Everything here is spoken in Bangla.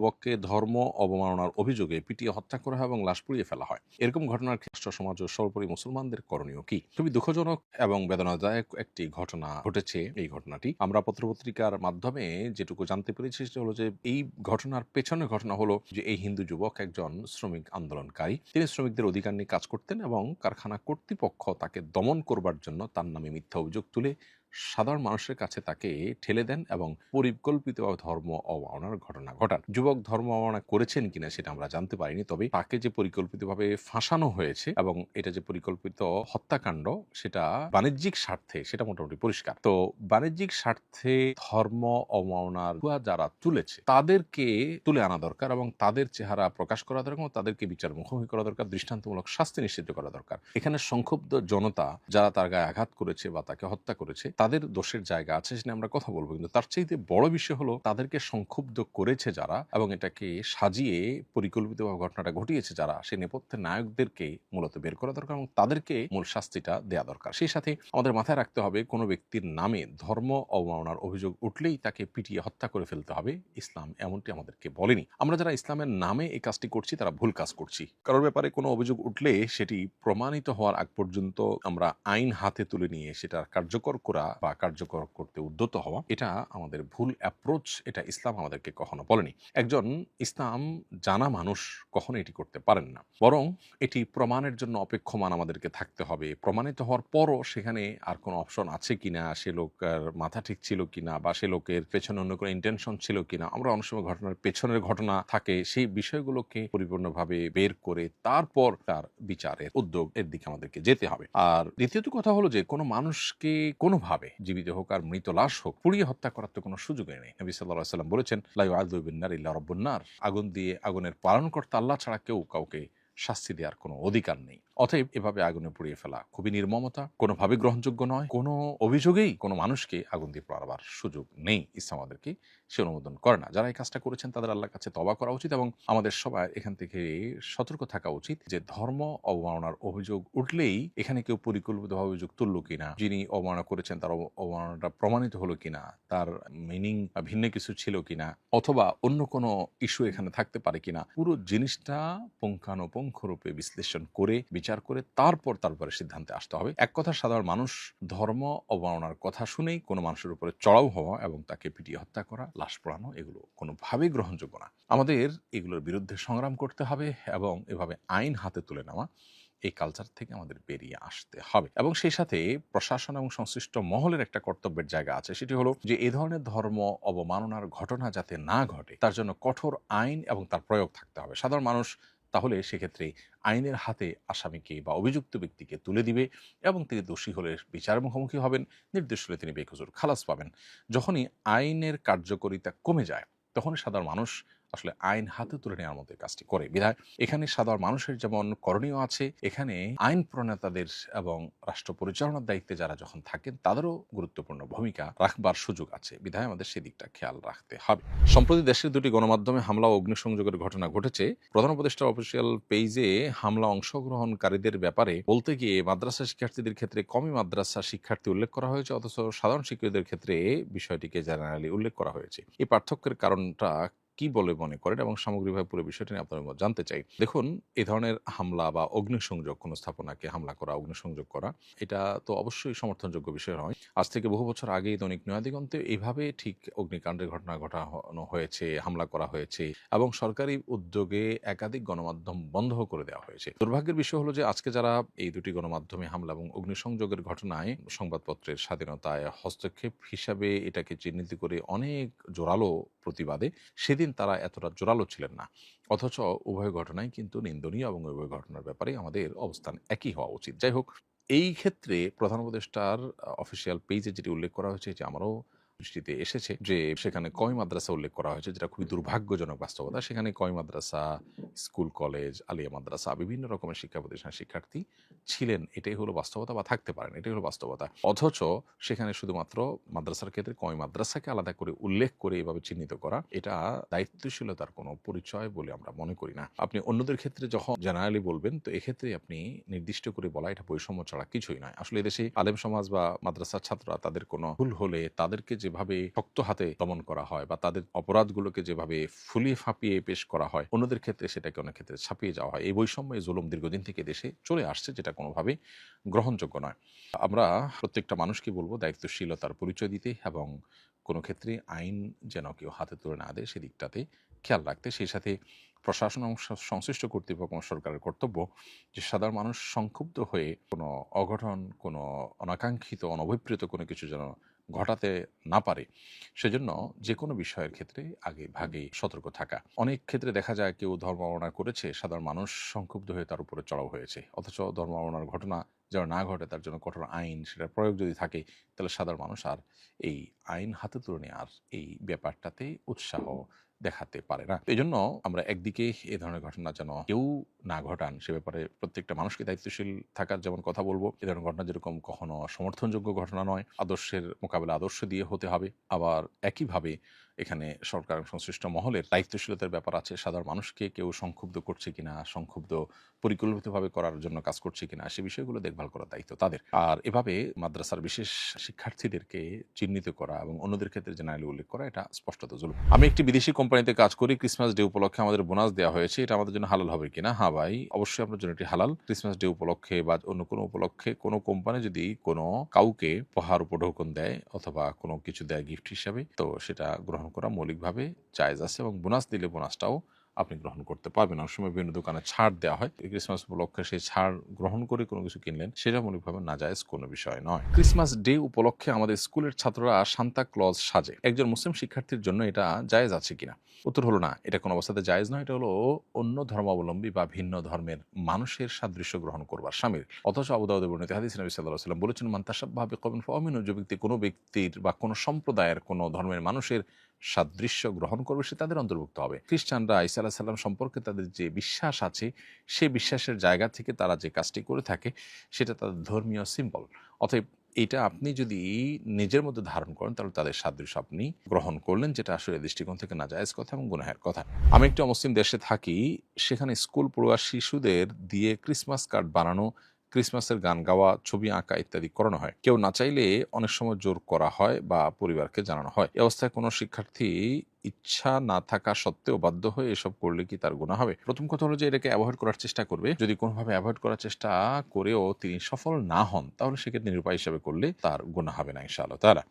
যুবককে ধর্ম অবমাননার অভিযোগে পিটিয়ে হত্যা করা হয় এবং লাশ পুড়িয়ে ফেলা হয়। এরকম ঘটনার রাষ্ট্র সমাজ ও সর্বোপরি মুসলমানদের করণীয় কি? খুবই দুঃখজনক এবং বেদনাদায়ক একটি ঘটনা ঘটেছে। এই ঘটনাটি আমরা পত্রপত্রিকার মাধ্যমে যেটুকু জানতে পেরেছি সেটা হলো যে এই ঘটনার পেছনে ঘটনা হলো যে এই হিন্দু যুবক একজন শ্রমিক আন্দোলনকারী। তিনি শ্রমিকদের অধিকার নিয়ে কাজ করতেন এবং কারখানা কর্তৃপক্ষ তাকে দমন করবার জন্য তার নামে মিথ্যা অভিযোগ তুলে সাধারণ মানুষের কাছে তাকে ঠেলে দেন এবং পরিকল্পিতভাবে ধর্ম অবমাননার ঘটনা ঘটান। যুবক ধর্ম অবমাননা করেছেন কিনা সেটা আমরা জানতে পারিনি, তবে তাকে যে পরিকল্পিতভাবে ফাঁসানো হয়েছে এবং এটা যে পরিকল্পিত হত্যাকাণ্ড সেটা বাণিজ্যিক স্বার্থে সেটা মোটামুটি পরিষ্কার। তো বাণিজ্যিক স্বার্থে ধর্ম অবমাননার যারা তুলেছে তাদেরকে তুলে আনা দরকার এবং তাদের চেহারা প্রকাশ করা দরকার এবং তাদেরকে বিচার মুখোমুখি করা দরকার, দৃষ্টান্তমূলক শাস্তি নিশ্চিত করা দরকার। এখানে সংক্ষুব্ধ জনতা যারা তার গায়ে আঘাত করেছে বা তাকে হত্যা করেছে তাদের দোষের জায়গা আছে, সেটা আমরা কথা বলবো, কিন্তু তার চাইতে বড় বিষয় হলো তাদেরকে সংক্ষুব্ধ করেছে যারা এবং এটাকে সাজিয়ে পরিকল্পিতভাবে ঘটনাটা ঘটিয়েছে যারা, সেই নেপথ্যের নায়কদেরকে মূলত বের করা দরকার এবং তাদেরকে মূল শাস্তিটা দেয়া দরকার। সেই সাথে আমাদের মাথায় রাখতে হবে কোনো ব্যক্তির নামে ধর্ম অবমাননার অভিযোগ উঠলেই তাকে পিটিয়ে হত্যা করে ফেলতে হবে, ইসলাম এমনটি আমাদেরকে বলেনি। আমরা যারা ইসলামের নামে এই কাজটি করছি তারা ভুল কাজ করছি। কারোর ব্যাপারে কোনো অভিযোগ উঠলে সেটি প্রমাণিত হওয়ার আগ পর্যন্ত আমরা আইন হাতে তুলে নিয়ে সেটা কার্যকর করা বা কার্যকর করতে উদ্যত হওয়া, এটা আমাদের ভুল অ্যাপ্রোচ। এটা ইসলাম আমাদেরকে কখনো বলেনি। একজন ইসলাম জানা মানুষ কখনো এটি করতে পারেন না, বরং এটি প্রমাণের জন্য অপেক্ষমান আমাদেরকে থাকতে হবে। প্রমাণিত হওয়ার পরও সেখানে আর কোনো অপশন আছে কিনা, সে লোকের মাথা ঠিক ছিল কিনা বা সে লোকের পেছনে অন্য কোনো ইন্টেনশন ছিল কিনা, আমরা অনেক সময় ঘটনার পেছনের ঘটনা থাকে সেই বিষয়গুলোকে পরিপূর্ণভাবে বের করে তারপর তার বিচারের উদ্যোগ এর দিকে আমাদেরকে যেতে হবে। আর দ্বিতীয়ত কথা হলো যে কোনো মানুষকে কোনোভাবে জীবিত হোক আর মৃত লাশ হোক পুড়িয়ে হত্যা করার তো কোনো সুযোগই নেই। নবী সাল্লাল্লাহু আলাইহি ওয়াসাল্লাম বলেছেন, লা ইউআযযিবু বিন-নার ইল্লা রাব্বুন নার, আগুন দিয়ে আগুনের পালনকর্তা আল্লাহ ছাড়া কেউ কাউকে শাস্তি দেওয়ার কোনো অধিকার নেই। অতএব এভাবে আগুনে পুড়িয়ে ফেলা খুবই নির্মমতা, কোনোভাবে গ্রহণযোগ্য নয়। কোনো অভিযোগেই কোনো মানুষকে আগুন দিয়ে পোড়াবার সুযোগ নেই, ইসলাম আমাদেরকে সে অনুমোদন করে না। যারা এই কাজটা করেছেন তাদের আল্লাহর কাছে তওবা করা উচিত এবং আমাদের সবাই এখান থেকে সতর্ক থাকা উচিত যে ধর্ম অবমাননার অভিযোগ উঠলেই এখানে কেউ পরিকল্পিতভাবে অভিযোগ তুললো কিনা, যিনি অবমাননা করেছেন তার অবমাননাটা প্রমাণিত হলো কিনা, তার মিনিং ভিন্ন কিছু ছিল কিনা, অথবা অন্য কোনো ইস্যু এখানে থাকতে পারে কিনা, পুরো জিনিসটা পুঙ্খানুপুঙ্খরূপে বিশ্লেষণ করে বিচার করে তারপরে সিদ্ধান্তে আসতে হবে। এক কথা, সাধারণ মানুষ ধর্ম অবমাননার কথা শুনেই কোনো মানুষের উপরে চড়াও হওয়া এবং তাকে পিটিয়ে হত্যা করা, লাশ পোড়ানো, এগুলো কোনোভাবেই গ্রহণযোগ্য না। আমাদের এগুলোর বিরুদ্ধে সংগ্রাম করতে হবে এবং এভাবে আইন হাতে তুলে নেওয়া, এই কালচার থেকে আমাদের বেরিয়ে আসতে হবে। এবং সেই সাথে প্রশাসন এবং সংশ্লিষ্ট মহলের একটা কর্তব্যের জায়গা আছে, সেটি হলো যে এই ধরনের ধর্ম অবমাননার ঘটনা যাতে না ঘটে তার জন্য কঠোর আইন এবং তার প্রয়োগ থাকতে হবে। সাধারণ মানুষ তাহলে সেক্ষেত্রে আইনের হাতে আসামিকে বা অভিযুক্ত ব্যক্তিকে তুলে দিবে এবং তিনি দোষী হলে বিচার মুখোমুখি হবেন, নির্দোষ হলে তিনি বেকসুর খালাস পাবেন। যখনই আইনের কার্যকারিতা কমে যায় তখনই সাধারণ মানুষ আসলে আইন হাতে তুলে নেওয়ার মতো কাজটি করে। বিধায় এখানে সাধারণ মানুষের যেমন করণীয় আছে, এখানে আইন প্রণেতাদের এবং রাষ্ট্র পরিচালনার দায়িত্বে যারা যখন থাকেন তাদেরও গুরুত্বপূর্ণ ভূমিকা রাখবার সুযোগ আছে। বিধায় আমাদের সেদিকটা খেয়াল রাখতে হবে। সম্প্রতি দেশের দুটি গণমাধ্যমে হামলা ও অগ্নিসংযোগের ঘটনা ঘটেছে। প্রধান উপদেষ্টার অফিসিয়াল পেজে হামলা অংশগ্রহণকারীদের ব্যাপারে বলতে গিয়ে মাদ্রাসা শিক্ষার্থীদের ক্ষেত্রে কমি মাদ্রাসা শিক্ষার্থী উল্লেখ করা হয়েছে, অথচ সাধারণ শিক্ষার্থীদের ক্ষেত্রে বিষয়টিকে জেনারেলি উল্লেখ করা হয়েছে। এই পার্থক্যের কারণটা কি বলে মনে করেন এবং সামগ্রিকভাবে পুরো বিষয়টি নিয়ে আপনার মত জানতে চাই। দেখুন, এই ধরনের হামলা বা অগ্নিসংযোগ, কোনো স্থাপনাকে হামলা করা, অগ্নিসংযোগ করা, এটা তো অবশ্যই সমর্থনযোগ্য বিষয় নয়। আজ থেকে বহু বছর আগেই দৈনিক নয়াদিগন্তে এইভাবে ঠিক অগ্নিকাণ্ডের ঘটনা ঘটানো হয়েছে, হামলা করা হয়েছে এবং সরকারি উদ্যোগে একাধিক গণমাধ্যম বন্ধ করে দেওয়া হয়েছে। দুর্ভাগ্যের বিষয় হলো যে আজকে যারা এই দুটি গণমাধ্যমে হামলা এবং অগ্নিসংযোগের ঘটনায় সংবাদপত্রের স্বাধীনতায় হস্তক্ষেপ হিসাবে এটাকে চিহ্নিত করে অনেক জোরালো প্রতিবাদে, সেদিন তারা এতটা জোরালো ছিলেন না। অথচ উভয় ঘটনাই কিন্তু নিন্দনীয় এবং উভয় ঘটনার ব্যাপারে আমাদের অবস্থান একই হওয়া উচিত। যাই হোক, এই ক্ষেত্রে প্রধান উপদেষ্টার অফিসিয়াল পেজে যেটি উল্লেখ করা হয়েছে যে আমারও দৃষ্টিতে এসেছে যে সেখানে কওমি মাদ্রাসা উল্লেখ করা হয়েছে, যেটা খুবই দুর্ভাগ্যজনক বাস্তবতা। সেখানে কওমি মাদ্রাসা, স্কুল, কলেজ, আলিয়া মাদ্রাসা, বিভিন্ন রকমের শিক্ষা প্রতিষ্ঠানের শিক্ষার্থী ছিলেন। এটাই হলো বাস্তবতা, বা থাকতে পারেন, এটাই হলো বাস্তবতা। অথচ সেখানে শুধুমাত্র মাদ্রাসার ক্ষেত্রে কওমি মাদ্রাসাকে আলাদা করে উল্লেখ করে এভাবে চিহ্নিত করা, এটা দায়িত্বশীলতার কোনো পরিচয় বলে আমরা মনে করি না। আপনি অন্যদের ক্ষেত্রে যখন জেনারেলি বলবেন, তো এক্ষেত্রে আপনি নির্দিষ্ট করে বলা এটা বৈষম্য ছাড়া কিছুই নয়। আসলে এদেশে আলেম সমাজ বা মাদ্রাসার ছাত্ররা তাদের কোনো ভুল হলে তাদেরকে যে যেভাবে শক্ত হাতে দমন করা হয় বা তাদের অপরাধগুলোকে যেভাবে ফুলিয়ে ফাঁপিয়ে পেশ করা হয়, অন্যদের ক্ষেত্রে সেটাকে অনেক ক্ষেত্রে ছাপিয়ে যাওয়া হয়। এই বৈষম্য, এই জুলুম দীর্ঘদিন থেকে দেশে চলে আসছে, যেটা কোনোভাবেই গ্রহণযোগ্য নয়। আমরা প্রত্যেকটা মানুষকে বলবো দায়িত্বশীলতার পরিচয় দিতে এবং কোনো ক্ষেত্রে আইন যেন কেউ হাতে তুলে না দেয় সেদিকটাতে খেয়াল রাখতে। সেই সাথে প্রশাসন এবং সংশ্লিষ্ট কর্তৃপক্ষ এবং সরকারের কর্তব্য যে সাধারণ মানুষ সংক্ষুব্ধ হয়ে কোনো অঘটন, কোনো অনাকাঙ্ক্ষিত, অনভিপ্রেত কোনো কিছু যেন ঘটাতে না পারে, সেজন্য যে কোনো বিষয়ের ক্ষেত্রে আগে ভাগে সতর্ক থাকা। অনেক ক্ষেত্রে দেখা যায় কেউ ধর্ম অবমাননা করেছে, সাধারণ মানুষ সংক্ষুব্ধ হয়ে তার উপরে চড়াও হয়েছে, অথচ ধর্ম অবমাননার ঘটনা যেন না ঘটে তার জন্য কঠোর আইন, সেটার প্রয়োগ যদি থাকে, তাহলে সাধারণ মানুষ আর এই আইন হাতে তুলে নেওয়ার এই ব্যাপারটাতে উৎসাহ দেখাতে পারে না। এই জন্য আমরা একদিকে এই ধরনের ঘটনা যেন কেউ না ঘটান সে ব্যাপারে প্রত্যেকটা মানুষকে দায়িত্বশীল থাকার যেমন কথা বলবো। এ ধরনের ঘটনা যেরকম কখনো সমর্থনযোগ্য ঘটনা নয়, আদর্শের মোকাবেলা আদর্শ দিয়ে হতে হবে। আবার একইভাবে এখানে সরকার সংশ্লিষ্ট মহলের দায়িত্বশীলতার ব্যাপার আছে। সাধারণ মানুষকে কেউ সংক্ষুব্ধ করছে কিনা, সংক্ষুব্ধ পরিকল্পিতভাবে করার জন্য কাজ করছে কিনা, সে বিষয়গুলো দেখভাল করার দায়িত্ব তাদের। আর এভাবে মাদ্রাসার বিশেষ শিক্ষার্থীদেরকে চিহ্নিত করা এবং অন্যদের ক্ষেত্রে জেনারেলি উল্লেখ করা, এটা স্পষ্টত জুলুম। আমি একটি বিদেশি কোম্পানিতে কাজ করি, ক্রিসমাস ডে উপলক্ষে আমাদের বোনাস দেওয়া হয়েছে, এটা আমাদের জন্য হালাল হবে কিনা? হ্যাঁ ভাই, অবশ্যই আপনার জন্য এটি হালাল। ক্রিসমাস ডে উপলক্ষে বা অন্য কোনো উপলক্ষে কোনো কোম্পানি যদি কোনো কাউকে উপহার উপঢৌকন দেয় অথবা কোনো কিছু দেয় গিফট হিসাবে, তো সেটা গ্রহণ করা মৌলিকভাবে জায়েজ আছে এবং বোনাস দিলে বোনাসটাও আপনি গ্রহণ করতে পারবেন। অনেক সময় বিভিন্ন দোকানে ছাড় দেওয়া হয়, ক্রিসমাস উপলক্ষে সেই ছাড় গ্রহণ করে কোনো কিছু কিনলেন, সেটা মৌলিকভাবে নাজায়েজ কোনো বিষয় নয়। ক্রিসমাস ডে উপলক্ষে আমাদের স্কুলের ছাত্ররা সান্তা ক্লজ সাজে, একজন মুসলিম শিক্ষার্থীর জন্য এটা জায়েজ আছে কিনা? উত্তর হলো না, এটা কোনো অবস্থাতে জায়েজ নয়। এটা হলো অন্য ধর্মাবলম্বী বা ভিন্ন ধর্মের মানুষের সাদৃশ্য গ্রহণ করবার শামিল। অথচ আবু দাউদে বর্ণিত হাদিস নবী সাল্লাল্লাহু আলাইহি ওয়াসাল্লাম বলেছেন, মান তাশাব্বাহা বিকওমিন ফাহুয়া মিনহুম, যে ব্যক্তি কোনো ব্যক্তির বা কোনো সম্প্রদায়ের কোনো ধর্মের মানুষের সাদৃশ্য গ্রহণ করবে সে তাদের অন্তর্ভুক্ত হবে। খ্রিস্টানরা ঈসা আলাইহিস সালাম সম্পর্কে তাদের যে বিশ্বাস আছে, সে বিশ্বাসের জায়গা থেকে তারা যে কাজটি করে থাকে সেটা তাদের ধর্মীয় সিম্বল। অতএব এটা আপনি যদি নিজের মধ্যে ধারণ করেন তাহলে তাদের সাদৃশ্য আপনি গ্রহণ করলেন, যেটা আসলে দৃষ্টিকোণ থেকে নাজায়েজ কথা এবং গুনাহের কথা। আমি একটি অমুসলিম দেশে থাকি, সেখানে স্কুল পড়ুয়া শিশুদের দিয়ে ক্রিসমাস কার্ড বানানো, ক্রিসমাসের গান গাওয়া, ছবি আঁকা ইত্যাদি করানো হয়। কেউ না চাইলে অনেক সময় জোর করা হয় বা পরিবারকে জানানো হয়। এই অবস্থায় কোনো শিক্ষার্থী ইচ্ছা না থাকা সত্ত্বেও বাধ্য হয়ে এসব করলে কি তার গুনাহ হবে? প্রথম কথা হলো যে এটাকে অ্যাভয়েড করার চেষ্টা করবে। যদি কোনোভাবে অ্যাভয়েড করার চেষ্টা করেও তিনি সফল না হন, তাহলে সেক্ষেত্রে নিরুপায় হিসেবে করলে তার গুনাহ হবে না ইনশাআল্লাহ তাআলা।